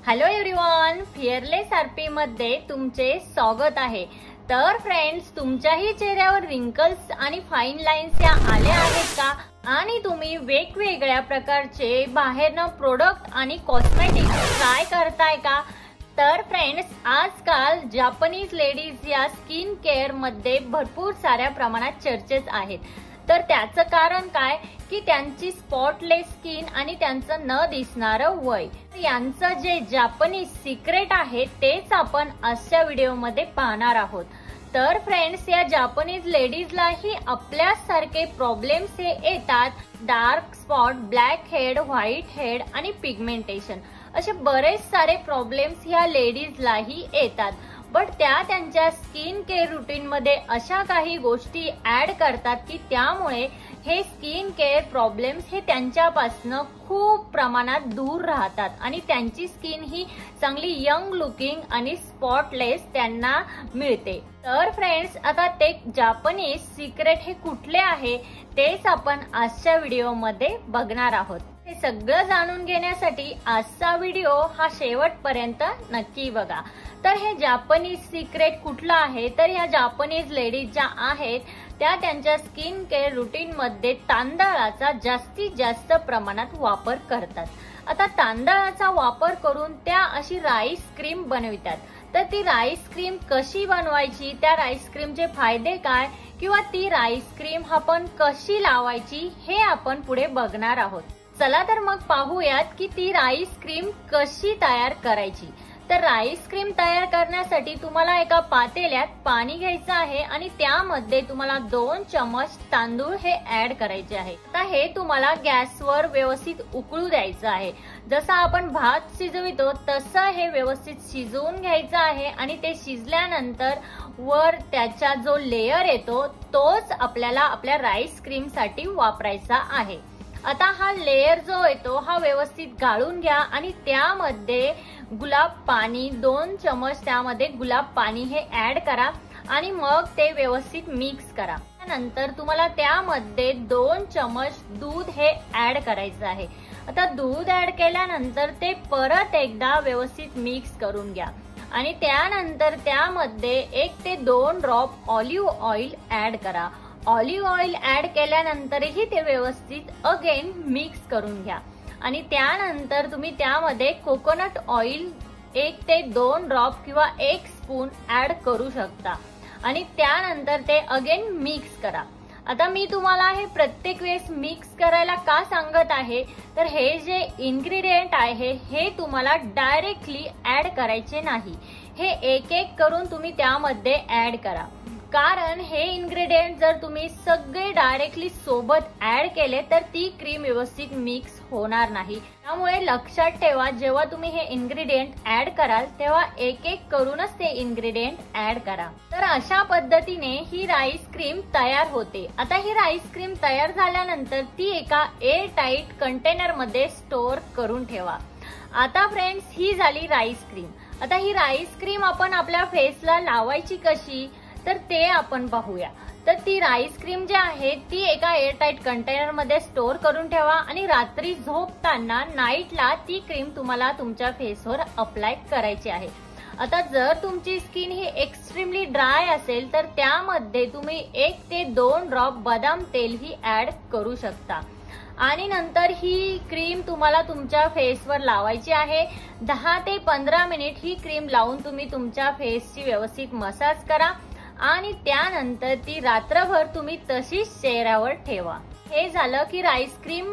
Hello everyone, fearless RP मध्ये तुमचे स्वागत आहे। तर फ्रेंड्स, तुमच्याही चेहऱ्यावर रिंकल्स आणि फाईन लाईन्स या आल्या आहेत का? आणि तुम्ही वेगवेगळ्या प्रकारचे बाहेरनं प्रोडक्ट आणि कॉस्मेटिक्स ट्राय करताय का? तर फ्रेंड्स, आजकाल जापनीज लेडीज या स्किन केअर मध्ये भरपूर साऱ्या प्रमाणात चर्चेत आहेत। तर त्याचं कारण काय की त्यांची स्पॉटलेस स्किन आणि त्यांचं न दिसणारं वय, यांचं जे जापनीज सिक्रेट आहे तेच आपण आजच्या व्हिडिओमध्ये पाहणार आहोत। तर फ्रेंड्स, या जापनीज लेडीजलाही आपल्यासारखे प्रॉब्लेम्स हे येतात। Dark spot, black head, white head आणि पिगमेंटेशन असे बरेच सारे प्रॉब्लेम्स ह्या लेडीजलाही येतात। बट त्या त्यांच्या स्किन केअर रुटीन मध्ये अशा काही गोष्टी ऍड करतात की त्यामुळे हे स्किन केअर प्रॉब्लेम्स हे त्यांच्यापासून खूप प्रमाणात दूर राहतात आणि त्यांची स्किन ही चांगली यंग लुकिंग आणि स्पॉटलेस त्यांना मिळते। तर फ्रेंड्स, आता ते जापनीज सिक्रेट हे कुठले आहे तेच आपण आजच्या व्हिडिओमध्ये बघणार आहोत। हे सगळं जाणून घेण्यासाठी आजचा व्हिडिओ हा शेवटपर्यंत नक्की बघा। तर हे जापनीज सिक्रेट कुठलं आहे? तर ह्या जापनीज लेडीज ज्या आहेत त्या त्यांच्या स्किन केअर रुटीन मध्ये तांदळाचा जास्तीत जास्त प्रमाणात वापर करतात। आता तांदळाचा वापर करून त्या अशी राईस क्रीम बनवितात। तर ती राईस क्रीम कशी बनवायची, त्या राईस क्रीमचे फायदे काय, किंवा ती राईस क्रीम आपण कशी लावायची हे आपण पुढे बघणार आहोत। चला तर मग पाहूयात की ती राईस क्रीम कशी तयार करायची। तर राईस क्रीम तयार करण्यासाठी तुम्हाला एका पातेल्यात पाणी घ्यायचं आहे आणि त्यामध्ये तुम्हाला 2 चमच तांदूळ हे ऍड करायचे आहे। आता हे तुम्हाला गॅसवर व्यवस्थित उकळू द्यायचं आहे। जसं आपण भात शिजवितो तसं हे व्यवस्थित शिजवून घ्यायचं आहे आणि ते शिजल्यानंतर वर त्याचा जो लेयर येतो तोच आपल्याला आपल्या राईस क्रीम साठी वापरायचा आहे। आता हा लेयर जो येतो हा व्यवस्थित गाळून घ्या आणि त्यामध्ये गुलाब पाणी 2 चमच त्यामध्ये गुलाब पाणी हे ऍड करा आणि मग ते व्यवस्थित मिक्स करा। त्यानंतर तुम्हाला त्यामध्ये 2 चमच दूध हे ऍड करायचं आहे। आता दूध ऍड केल्यानंतर ते परत एकदा व्यवस्थित मिक्स करून घ्या आणि त्यानंतर त्यामध्ये 1 ते 2 ड्रॉप ऑलिव्ह ऑइल ऍड करा। ऑलिव्ह ऑइल ऍड केल्यानंतरही ते व्यवस्थित अगेन मिक्स करून घ्या आणि त्यानंतर तुम्ही त्यामध्ये कोकोनट ऑइल 1 ते 2 ड्रॉप किंवा 1 स्पून ऍड करू शकता आणि त्यानंतर ते अगेन मिक्स करा। आता मी तुम्हाला हे प्रत्येक वेळेस मिक्स करायला का सांगत आहे, तर हे जे इन्ग्रेडियंट आहे हे तुम्हाला डायरेक्टली ऍड करायचे नाही। हे एक एक करून तुम्ही त्यामध्ये ऍड करा, कारण हे इन्ग्रेडियंट जर तुम्ही सगळे डायरेक्टली सोबत ऍड केले तर ती क्रीम व्यवस्थित मिक्स होणार नाही। त्यामुळे लक्षात ठेवा, जेव्हा तुम्ही हे इन्ग्रेडियंट ऍड कराल तेव्हा एक एक करूनच ते इन्ग्रेडियंट ऍड करा। तर अशा पद्धतीने ही राईस क्रीम तयार होते। आता ही राईस क्रीम तयार झाल्यानंतर ती एका एअर टाईट कंटेनर मध्ये स्टोअर करून ठेवा। आता फ्रेंड्स, ही झाली राईस क्रीम। आता ही राईस क्रीम आपण आपल्या फेसला लावायची कशी तर ते आपण पाहूया। तर ती राईस क्रीम जी आहे ती एका एअरटाईट कंटेनर मध्ये स्टोअर करून ठेवा आणि रात्री झोपताना नाईटला ती क्रीम तुम्हाला तुमच्या फेसवर अप्लाय करायची आहे। आता जर तुमची स्किन ही एक्स्ट्रीमली ड्राय असेल तर त्यामध्ये तुम्ही 1 ते 2 ड्रॉप बदाम तेल ही ऍड करू शकता आणि नंतर ही क्रीम तुम्हाला तुमच्या फेसवर लावायची आहे। 10 ते 15 मिनिट ही क्रीम लावून तुम्ही तुमच्या फेसची व्यवस्थित मसाज करा आणि त्यानंतर ती रात्रभर तुम्ही तशीच चेहऱ्यावर ठेवा। हे झालं की राईस क्रीम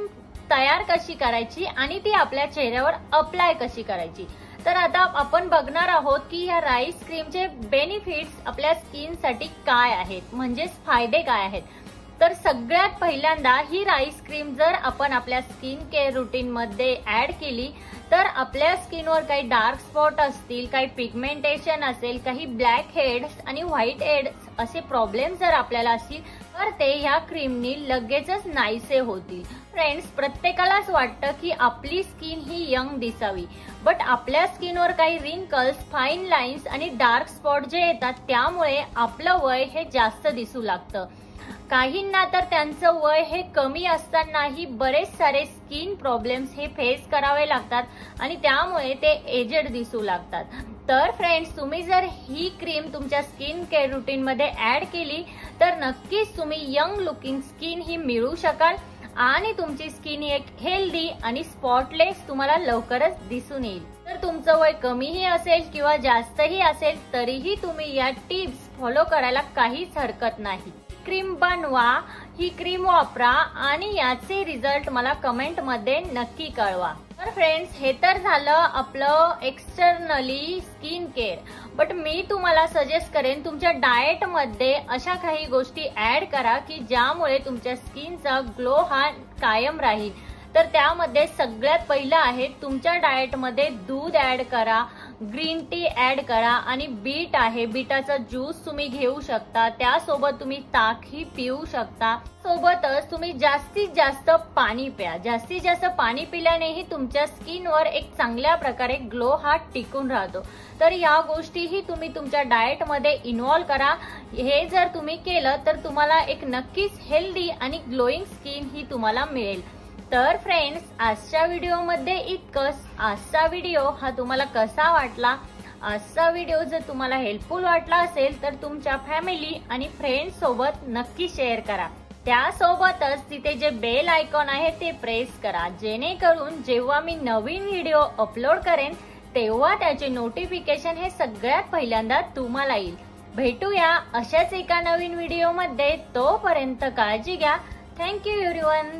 तयार कशी करायची आणि ती आपल्या चेहऱ्यावर अप्लाय कशी करायची। तर आता आपण बघणार आहोत की या राईस क्रीमचे बेनिफिट्स आपल्या स्किन साठी काय आहेत, म्हणजेच फायदे काय आहेत। तर सगळ्यात पहिल्यांदा ही राईस क्रीम जर आपण आपल्या स्किन केअर रुटीन मध्ये ऍड केली तर आपल्या स्किनवर काही डार्क स्पॉट असतील, काही पिगमेंटेशन असेल, काही ब्लॅक हेड्स आणि व्हाईट हेड्स असे प्रॉब्लेम जर आपल्याला असतील तर ते ह्या क्रीमनी लगेचच नाहीसे होतील। फ्रेंड्स, प्रत्येकालाच वाटतं की आपली स्किन ही यंग दिसावी, बट आपल्या स्किनवर काही रिंकल्स, फाईन लाईन्स आणि डार्क स्पॉट जे येतात त्यामुळे आपलं वय हे जास्त दिसू लागतं। काहींना तर त्यांचं वय हे कमी असतानाही बरेच सारे स्किन प्रॉब्लेम्स हे फेस करावे लागतात आणि त्यामुळे ते एजेड दिसू लागतात। तर फ्रेंड्स, तुम्ही जर ही क्रीम तुमच्या स्किन केअर रुटीन मध्ये ऍड केली तर नक्कीच तुम्ही यंग लुकिंग स्किन ही मिळू शकाल आणि तुमची स्किन एक हेल्दी आणि स्पॉटलेस तुम्हाला लवकरच दिसून येईल। तर तुमचं वय कमीही असेल किंवा जास्तही असेल तरीही तुम्ही या टिप्स फॉलो करायला काहीच हरकत नाही। क्रीम बनवा, ही क्रीम वापरा आणि याचे रिझल्ट मला कमेंट मध्ये नक्की कळवा। तर फ्रेंड्स, हे तर झालं आपलं एक्सटर्नली स्किन केअर, बट मी तुम्हाला सजेस्ट करेन तुमच्या डाएट मध्ये अशा काही गोष्टी ऍड करा की ज्यामुळे तुमच्या स्किनचा ग्लो हा कायम राहील। तर त्यामध्ये सगळ्यात पहिलं आहे तुमच्या डाएट मध्ये दूध ऍड करा, ग्रीन टी ऍड करा आणि बीट आहे, बीटाचा ज्यूस तुम्ही घेऊ शकता, त्यासोबत तुम्ही ताकही पिऊ शकता। सोबतच तुम्ही जास्तीत जास्त पाणी प्या। जास्तीत जास्त पाणी पिल्यानेही तुमच्या स्किनवर एक चांगल्या प्रकारे ग्लो हा टिकून राहतो। तर या गोष्टीही तुम्ही तुमच्या डाएट मध्ये इन्व्हॉल्व करा। हे जर तुम्ही केलं तर तुम्हाला एक नक्कीच हेल्दी आणि ग्लोईंग स्किन ही तुम्हाला मिळेल। तर फ्रेंड्स, आजच्या व्हिडिओमध्ये इतकंच। आजचा व्हिडिओ हा तुम्हाला कसा वाटला? आजचा व्हिडिओ जर तुम्हाला हेल्पफुल वाटला असेल तर तुमच्या फॅमिली आणि फ्रेंड्स सोबत नक्की शेअर करा। त्यासोबतच तिथे जे बेल आयकॉन आहे ते प्रेस करा, जेणेकरून जेव्हा मी नवीन व्हिडिओ अपलोड करेन तेव्हा त्याचे नोटिफिकेशन हे सगळ्यात पहिल्यांदा तुम्हाला येईल। भेटूया अशाच एका नवीन व्हिडिओमध्ये, तोपर्यंत काळजी घ्या। Thank you everyone.